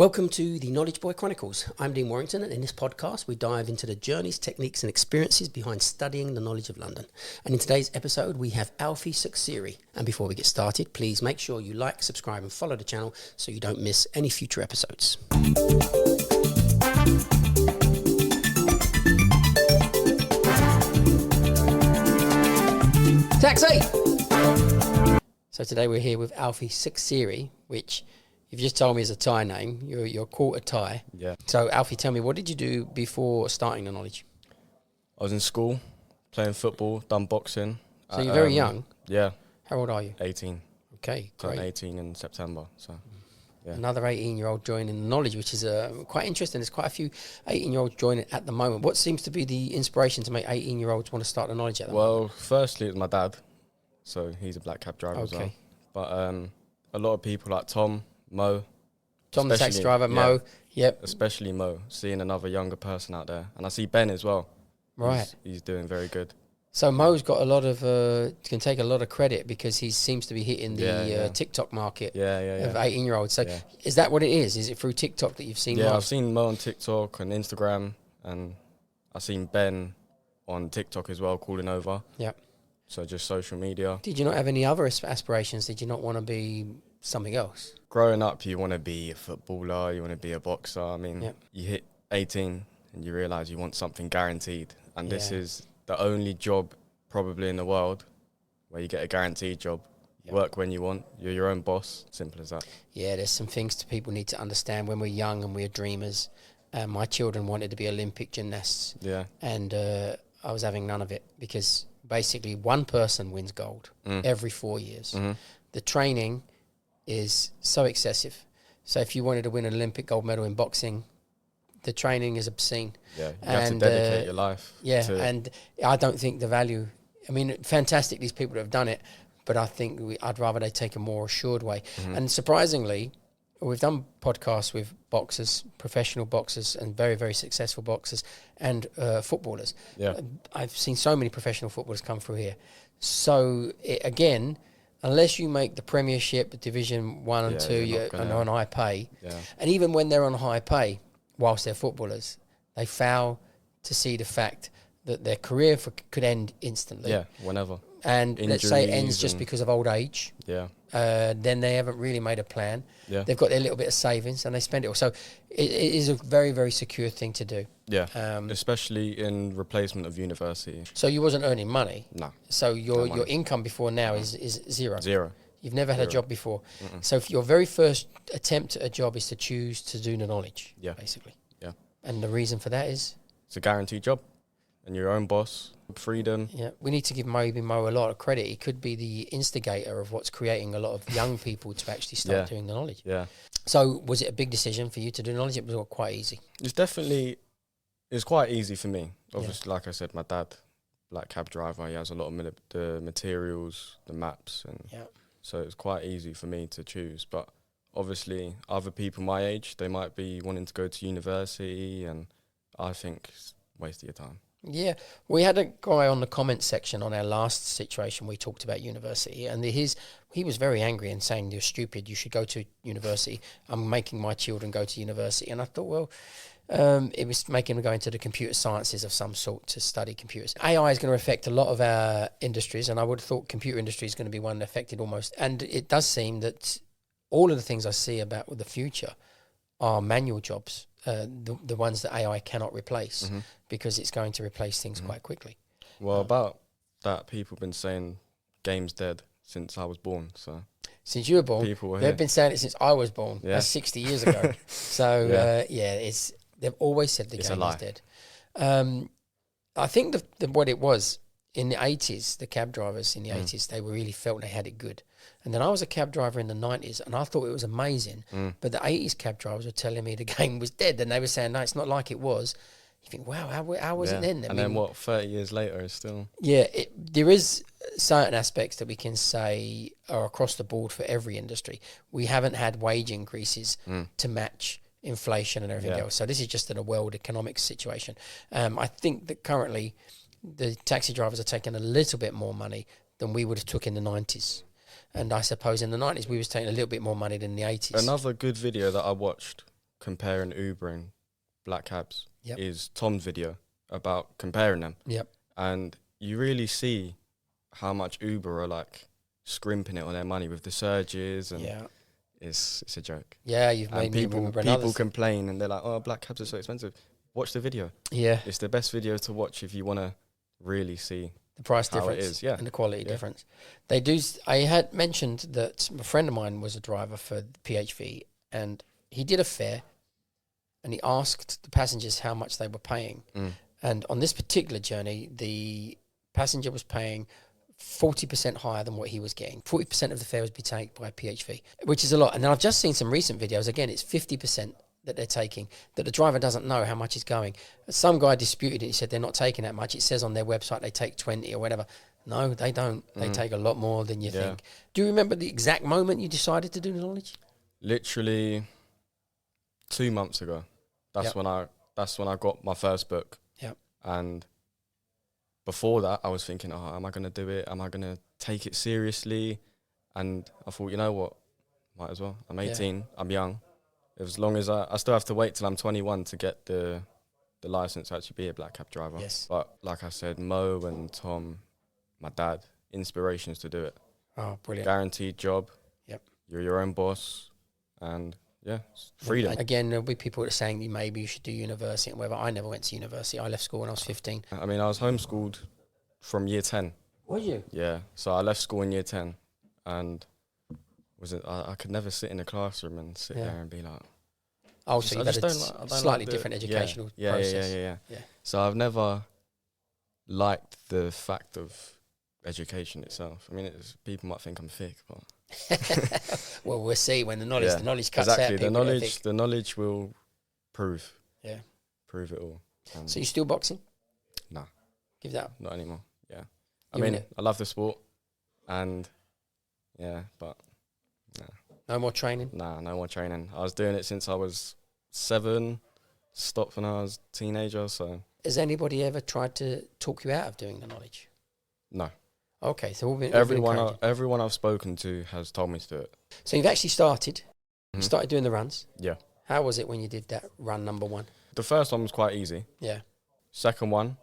Welcome to the Knowledge Boy Chronicles. I'm Dean Warrington, and in this podcast we dive into the journeys, techniques and experiences behind studying the knowledge of London. And in today's episode we have Alfie Suksiri. And before we get started, please make sure you like, subscribe and follow the channel so you don't miss any future episodes. Taxi! So today we're here with Alfie Suksiri, which you've just told me is a Thai name. You're quarter Thai. Yeah. So Alfie, tell me, what did you do before starting the knowledge? I was in school, playing football, done boxing. So you're very young? Yeah. How old are you? 18. Okay, Turned great. 18 in September, so yeah. Another 18-year-old joining the knowledge, which is quite interesting. There's quite a few 18-year-olds joining at the moment. What seems to be the inspiration to make 18-year-olds want to start the knowledge at the moment? Well, firstly, it was my dad. So he's a black cab driver as well. But a lot of people like Tom, Mo. Tom the taxi driver, Mo. Yep. Especially Mo, seeing another younger person out there. And I see Ben as well. Right. He's doing very good. So Mo's got a lot of, can take a lot of credit because he seems to be hitting the TikTok market of 18-year-olds. So is that what it is? Is it through TikTok that you've seen Mo? Yeah, I've seen Mo on TikTok and Instagram. And I've seen Ben on TikTok as well, calling over. Yeah. So just social media. Did you not have any other aspirations? Did you not want to be something else? Growing up, you want to be a footballer, you want to be a boxer. I mean, you hit 18 and you realise you want something guaranteed. And this is the only job probably in the world where you get a guaranteed job. You work when you want, you're your own boss, simple as that. Yeah, there's some things that people need to understand when we're young and we're dreamers. My children wanted to be Olympic gymnasts. Yeah. And I was having none of it because basically one person wins gold every 4 years. Mm-hmm. The training is so excessive. So if you wanted to win an Olympic gold medal in boxing, the training is obscene. Yeah, you have to dedicate your life. Yeah, and I don't think the value... I mean, fantastic, these people that have done it, but I think I'd rather they take a more assured way. Mm-hmm. And surprisingly, we've done podcasts with boxers, professional boxers, and very, very successful boxers, and footballers. Yeah. I've seen so many professional footballers come through here. So, again, unless you make the Premiership, Division 1 and 2, you're on high pay. Yeah. And even when they're on high pay, whilst they're footballers, they fail to see the fact that their career could end instantly. Yeah, whenever. And let's say it ends just because of old age. Yeah. Then they haven't really made a plan. Yeah. They've got their little bit of savings and they spend it all. So it is a very, very secure thing to do. Yeah, especially in replacement of university. So you wasn't earning money? No. So your income before now is zero? Zero. You've never had a job before? Mm-mm. So if your very first attempt at a job is to choose to do the knowledge, basically? Yeah. And the reason for that is? It's a guaranteed job and your own boss, freedom. Yeah, we need to give Mo a lot of credit. He could be the instigator of what's creating a lot of young people to actually start doing the knowledge. Yeah. So was it a big decision for you to do knowledge? It was quite easy. It's quite easy for me. Obviously, like I said, my dad, black cab driver, he has a lot of the materials, the maps, and so it's quite easy for me to choose. But obviously, other people my age, they might be wanting to go to university, and I think it's a waste of your time. Yeah, we had a guy on the comment section on our last situation. We talked about university, and he was very angry and saying, "You're stupid. You should go to university. I'm making my children go to university." And I thought, well, it was making them go into the computer sciences of some sort to study computers. AI is going to affect a lot of our industries, and I would have thought computer industry is going to be one affected almost. And it does seem that all of the things I see about the future are manual jobs. The ones that AI cannot replace because it's going to replace things quite quickly. Well, about that, people have been saying game's dead since I was born. So since you were born, they've been saying it since I was born. Yeah. That's 60 years ago. So they've always said the game is dead. I think what it was in the 80s, the cab drivers in the 80s, they really felt they had it good. And then I was a cab driver in the 90s, and I thought it was amazing. But the 80s cab drivers were telling me the game was dead, and they were saying, no, it's not like it was. You think, wow, how was it then? Then what, 30 years later is still... Yeah, there is certain aspects that we can say are across the board for every industry. We haven't had wage increases to match inflation and everything else. So this is just in a world economic situation. I think that currently the taxi drivers are taking a little bit more money than we would have took in the 90s. And I suppose in the 90s we was taking a little bit more money than the 80s. Another good video that I watched comparing Uber and black cabs Yep. is Tom's video about comparing them. Yep. And you really see how much Uber are like scrimping it on their money with the surges, and Yeah. it's a joke. Yeah, you've made And me remember another people thing. complain and they're like, oh, black cabs are so expensive. Watch the video. Yeah, It's the best video to watch if you want to really see the price how difference it is. Yeah. and the quality Yeah. difference. They do. I had mentioned that a friend of mine was a driver for PHV, and he did a fare, and he asked the passengers how much they were paying. And on this particular journey, the passenger was paying 40% higher than what he was getting. 40% of the fare was be taken by PHV, which is a lot. And then I've just seen some recent videos. Again, it's 50% that they're taking, that the driver doesn't know how much is going. Some guy disputed it. He said they're not taking that much. It says on their website they take 20 or whatever. No, they don't. They take a lot more than you think. Do you remember the exact moment you decided to do the knowledge? Literally 2 months ago. That's when I got my first book. Yep. And before that, I was thinking, oh, am I going to do it? Am I going to take it seriously? And I thought, you know what? Might as well. I'm 18. I'm young. As long as I still have to wait till I'm 21 to get the license to actually be a black cab driver. Yes. But like I said, Mo and Tom, my dad, inspirations to do it. Oh, brilliant. Guaranteed job. Yep. You're your own boss. And yeah, it's freedom. Again, there'll be people that are saying maybe you should do university and whatever. I never went to university. I left school when I was 15. I mean, I was homeschooled from year 10. Were you? Yeah. So I left school in year 10 and I could never sit in a classroom and sit there and be like, oh, so you've had a slightly different educational process. Yeah. So I've never liked the fact of education itself. I mean, people might think I'm thick, but well, we'll see when the knowledge cuts exactly. out. The knowledge will prove. Yeah. Prove it all. So you still boxing? No. Give that up? Not anymore. Yeah. I love the sport, and but no more training. Nah, no more training. I was doing it since I was 7. Stopped when I was a teenager. So has anybody ever tried to talk you out of doing the knowledge? No. Okay, so everyone I've spoken to has told me to do it. So you've actually started doing the runs. Yeah. How was it when you did that run number 1? The first one was quite easy. Yeah. Second one,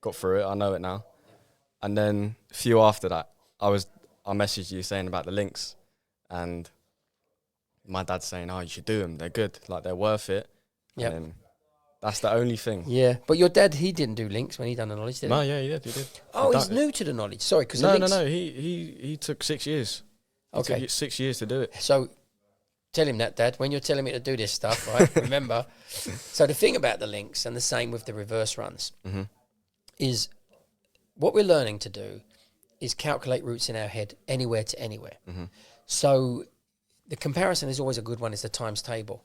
got through it. I know it now. And then a few after that, I messaged you saying about the links, and my dad's saying, "Oh, you should do them. They're good. Like they're worth it." Yeah. That's the only thing. Yeah, but your dad, he didn't do links when he done the knowledge, did he? No, yeah, he did. Oh, he's new to the knowledge. Sorry, because no. He took 6 years. Okay, it took 6 years to do it. So tell him that, Dad, when you're telling me to do this stuff, right? Remember. So the thing about the links, and the same with the reverse runs, is what we're learning to do is calculate routes in our head anywhere to anywhere. So the comparison is always a good one. Is the times table.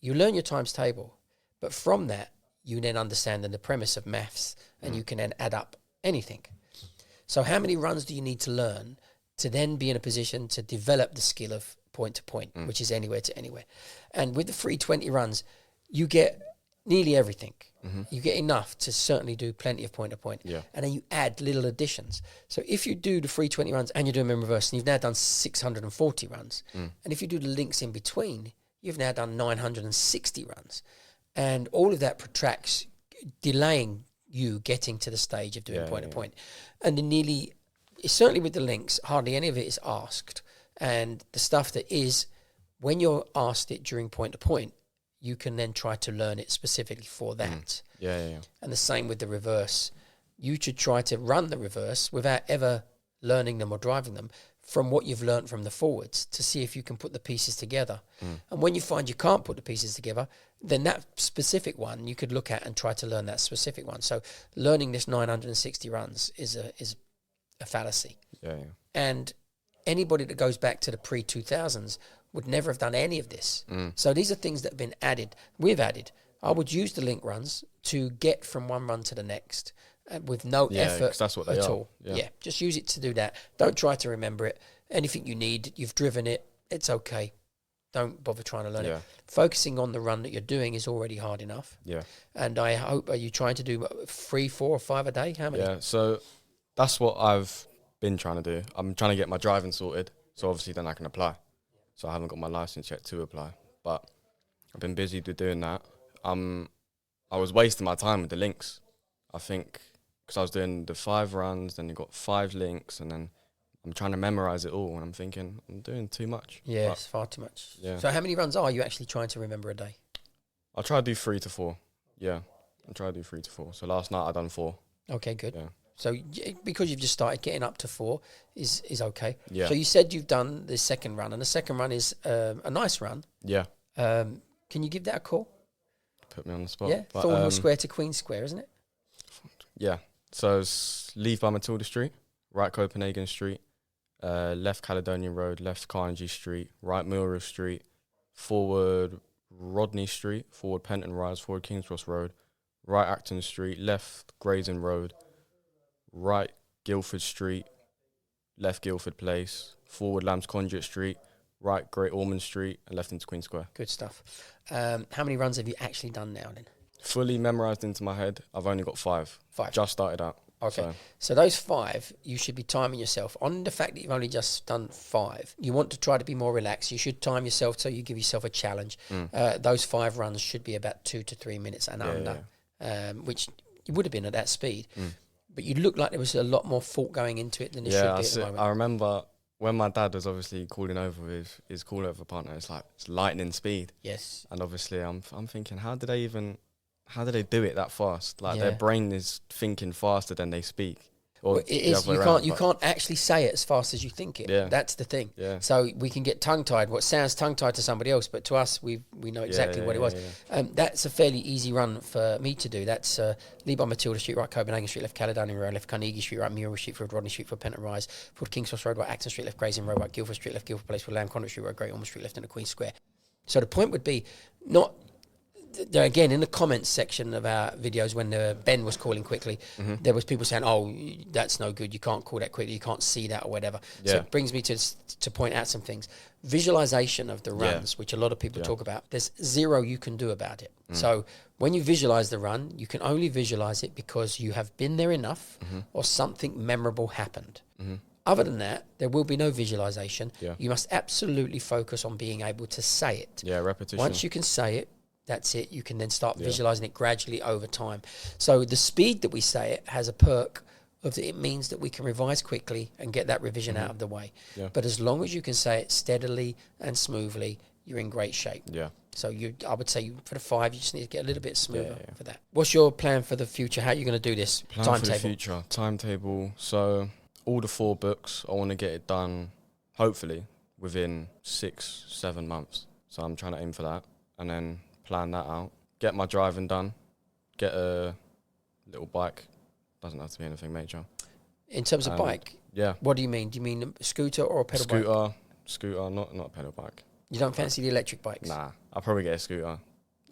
You learn your times table. But from that, you then understand the premise of maths, and you can then add up anything. So how many runs do you need to learn to then be in a position to develop the skill of point to point, which is anywhere to anywhere? And with the free 20 runs, you get nearly everything. You get enough to certainly do plenty of point to point. Yeah. And then you add little additions. So if you do the free 20 runs and you do them in reverse, and you've now done 640 runs, and if you do the links in between, you've now done 960 runs. And all of that protracts, delaying you getting to the stage of doing point to point. And certainly with the links, hardly any of it is asked. And the stuff that is, when you're asked it during point to point, you can then try to learn it specifically for that. Yeah. And the same with the reverse. You should try to run the reverse without ever learning them or driving them from what you've learned from the forwards to see if you can put the pieces together. And when you find you can't put the pieces together, then that specific one you could look at and try to learn that specific one. So learning this 960 runs is a fallacy. Yeah. And anybody that goes back to the pre-2000s would never have done any of this. So these are things that have been added. We've added. I would use the link runs to get from one run to the next with no effort that's what they at are. all. Yeah, just use it to do that. Don't try to remember it. Anything you need, you've driven it, it's okay. Don't bother trying to learn it. Focusing on the run that you're doing is already hard enough. Yeah. And I hope, are you trying to do 3, 4 or 5 a day? How many? Yeah, so that's what I've been trying to do. I'm trying to get my driving sorted, so obviously then I can apply. So I haven't got my license yet to apply. but I've been busy doing that. I was wasting my time with the links. I think because I was doing the 5 runs, then you got 5 links, and then I'm trying to memorize it all, and I'm thinking I'm doing too much. Yeah, it's far too much. Yeah. So how many runs are you actually trying to remember a day? I try to do 3 to 4. Yeah, I try to do 3 to 4. So last night I done 4. Okay, good. Yeah. So because you've just started, getting up to 4 is okay. Yeah. So you said you've done the second run, and the second run is a nice run. Yeah. Can you give that a call? Put me on the spot. Yeah, but, Thornhill Square to Queen Square, isn't it? Yeah. So it's leave by Matilda Street, right Copenhagen Street, left Caledonian Road, left Carnegie Street, right Milrose Street, forward Rodney Street, forward Penton Rise, forward King's Cross Road, right Acton Street, left Grayson Road, right Guildford Street, left Guildford Place, forward Lamb's Conduit Street, right Great Ormond Street, and left into Queen Square. Good stuff. How many runs have you actually done now then? Fully memorised into my head, I've only got 5. 5. Just started out. Okay. So those 5, you should be timing yourself. On the fact that you've only just done 5, you want to try to be more relaxed. You should time yourself so you give yourself a challenge. Those 5 runs should be about 2 to 3 minutes and under, which you would have been at that speed. But you look like there was a lot more thought going into it than there should be at the moment. I remember when my dad was obviously calling over with his call-over partner, it's like it's lightning speed. Yes. And obviously I'm thinking, how do they do it that fast? Like their brain is thinking faster than they speak. Or it is. You can't actually say it as fast as you think it. Yeah. That's the thing. Yeah. So we can get tongue-tied. What sounds tongue-tied to somebody else, but to us, we know exactly what it was. Yeah. That's a fairly easy run for me to do. That's leave on Matilda Street, right Copenhagen Street, left Caledonian Road, left Carnegie Street, right Muriel Street, forward Rodney Street, forward Penton Rise, forward King's Cross Road, right Acton Street, left Grayson Road, right Guildford Street, left Guildford Place, forward Lamb Conduit Street, right Great Ormond Street, left into Queen Square. So the point would be not... There again, in the comments section of our videos, when Ben was calling quickly, there was people saying, "Oh, that's no good. You can't call that quickly. You can't see that or whatever." Yeah. So it brings me to point out some things. Visualization of the runs, which a lot of people talk about. There's 0 you can do about it. So when you visualize the run, you can only visualize it because you have been there enough, or something memorable happened. Other than that, there will be no visualization. Yeah. You must absolutely focus on being able to say it. Yeah, repetition. Once you can say it, that's it. You can then start visualizing it gradually over time. So the speed that we say it has a perk of it means that we can revise quickly and get that revision out of the way. Yeah. But as long as you can say it steadily and smoothly, you're in great shape. Yeah. So I would say for the 5, you just need to get a little bit smoother for that. What's your plan for the future? How are you going to do this? Plan for the future. Timetable. So all the 4 books, I want to get it done, hopefully, within 6-7 months. So I'm trying to aim for that. And then plan that out, get my driving done, get a little bike. Doesn't have to be anything major. In terms of bike? Yeah. What do you mean? Do you mean a scooter or a pedal bike? Scooter, not a pedal bike. You don't fancy the electric bikes? Nah, I'll probably get a scooter.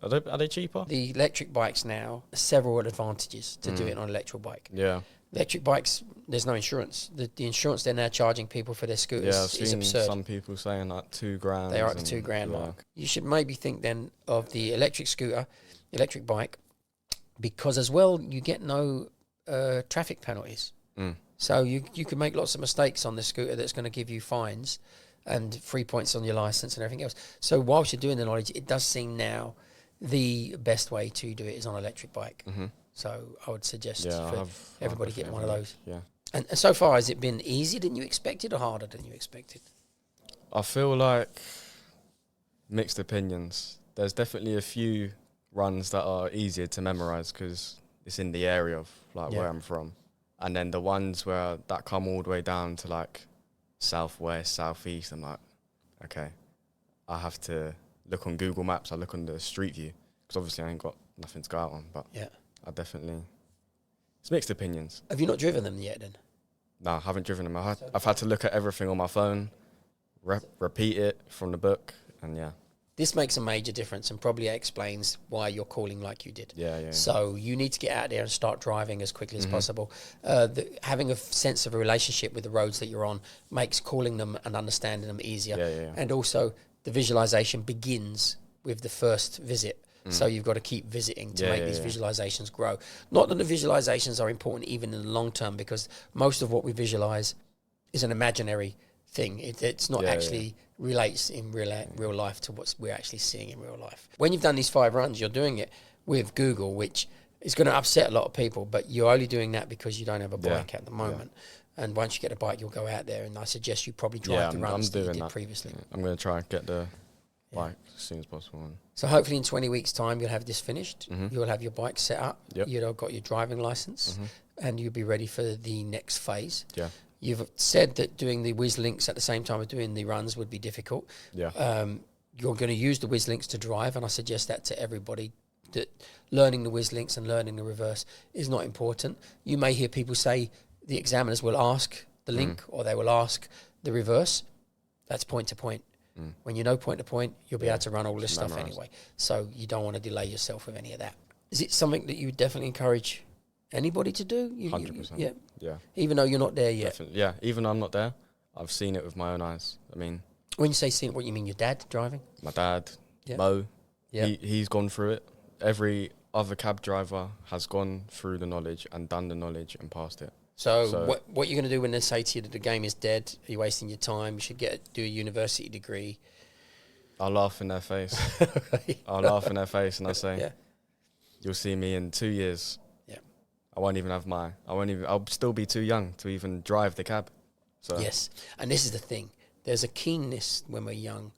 Are they cheaper? The electric bikes now, several advantages to do it on an electric bike. Yeah. Electric bikes, there's no insurance. The insurance they're now charging people for their scooters is absurd. I've seen some people saying like $2,000. They are at the $2,000 mark. You should maybe think then of the electric scooter, electric bike, because as well you get no traffic penalties. So you can make lots of mistakes on the scooter that's going to give you fines and 3 points on your license and everything else. So whilst you're doing the knowledge, it does seem now the best way to do it is on an electric bike. So I would suggest for everybody getting one of those. Yeah. And so far, has it been easier than you expected or harder than you expected? I feel like mixed opinions. There's definitely a few runs that are easier to memorise because it's in the area of where I'm from. And then the ones that come all the way down to like southwest, southeast, I'm like, okay, I have to look on Google Maps. I look on the Street View because obviously I ain't got nothing to go out on. But I definitely, it's mixed opinions. Have you not driven them yet then? No, I haven't driven them. I've had to look at everything on my phone, repeat it from the book, and This makes a major difference and probably explains why you're calling like you did. Yeah. So you need to get out there and start driving as quickly as possible. Having a sense of a relationship with the roads that you're on makes calling them and understanding them easier. Yeah. And also the visualization begins with the first visit. So you've got to keep visiting to make these visualizations grow. Not that the visualizations are important even in the long term, because most of what we visualize is an imaginary thing. It's not actually relates in real life to what we're actually seeing in real life. When you've done these 5 runs, you're doing it with Google, which is going to upset a lot of people, but you're only doing that because you don't have a bike at the moment. And once you get a bike, you'll go out there, and I suggest you probably drive the runs that you did previously. I'm going to try and get the bike as soon as possible. So hopefully in 20 weeks' time, you'll have this finished. You'll have your bike set up. Yep. You'll have got your driving license, and you'll be ready for the next phase. Yeah. You've said that doing the whiz links at the same time as doing the runs would be difficult. Yeah. You're going to use the whiz links to drive, and I suggest that to everybody, that learning the whiz links and learning the reverse is not important. You may hear people say the examiners will ask the link or they will ask the reverse. That's point to point. When you know point to point, you'll be able to run all this stuff anyway. So you don't want to delay yourself with any of that. Is it something that you would definitely encourage anybody to do? 100%. Yeah. Even though you're not there yet? Definitely. Yeah, even though I'm not there, I've seen it with my own eyes. I mean... When you say seen it, what you mean, your dad driving? My dad, Mo, he's gone through it. Every other cab driver has gone through the knowledge and done the knowledge and passed it. So what you're going to do when they say to you that the game is dead, are you wasting your time, you should do a university degree? I'll laugh in their face. I'll laugh in their face and I'll say, you'll see me in 2 years. Yeah. I'll still be too young to even drive the cab. So yes, and this is the thing. There's a keenness when we're young,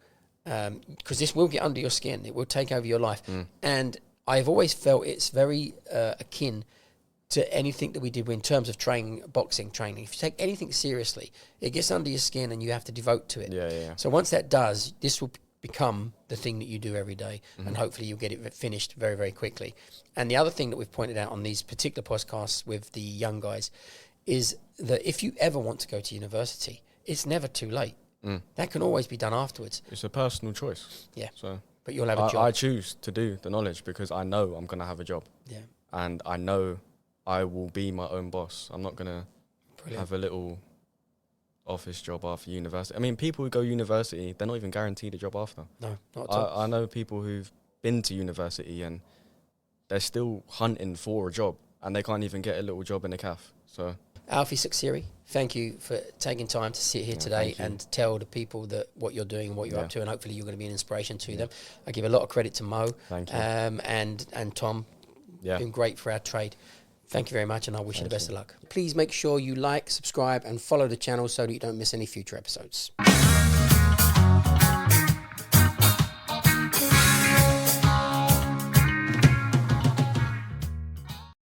because this will get under your skin. It will take over your life. And I've always felt it's very akin to anything that we did in terms of boxing training. If you take anything seriously, it gets under your skin and you have to devote to it. Yeah. So once that does, this will become the thing that you do every day, and hopefully you'll get it finished very, very quickly. And the other thing that we've pointed out on these particular podcasts with the young guys is that if you ever want to go to university, it's never too late. That can always be done afterwards. It's a personal choice. Yeah. So, but you'll have a job. I choose to do the knowledge because I know I'm going to have a job. Yeah. And I know I will be my own boss. I'm not going to have a little office job after university. I mean, people who go university, they're not even guaranteed a job after. No, not at all. I know people who've been to university and they're still hunting for a job and they can't even get a little job in a cafe. So... Alfie Suksiri, thank you for taking time to sit here today and tell the people that what you're doing and what you're up to, and hopefully you're going to be an inspiration to them. I give a lot of credit to Mo and Tom. Been great for our trade. Thank you very much, and I wish you the best of luck. Please make sure you like, subscribe, and follow the channel so that you don't miss any future episodes.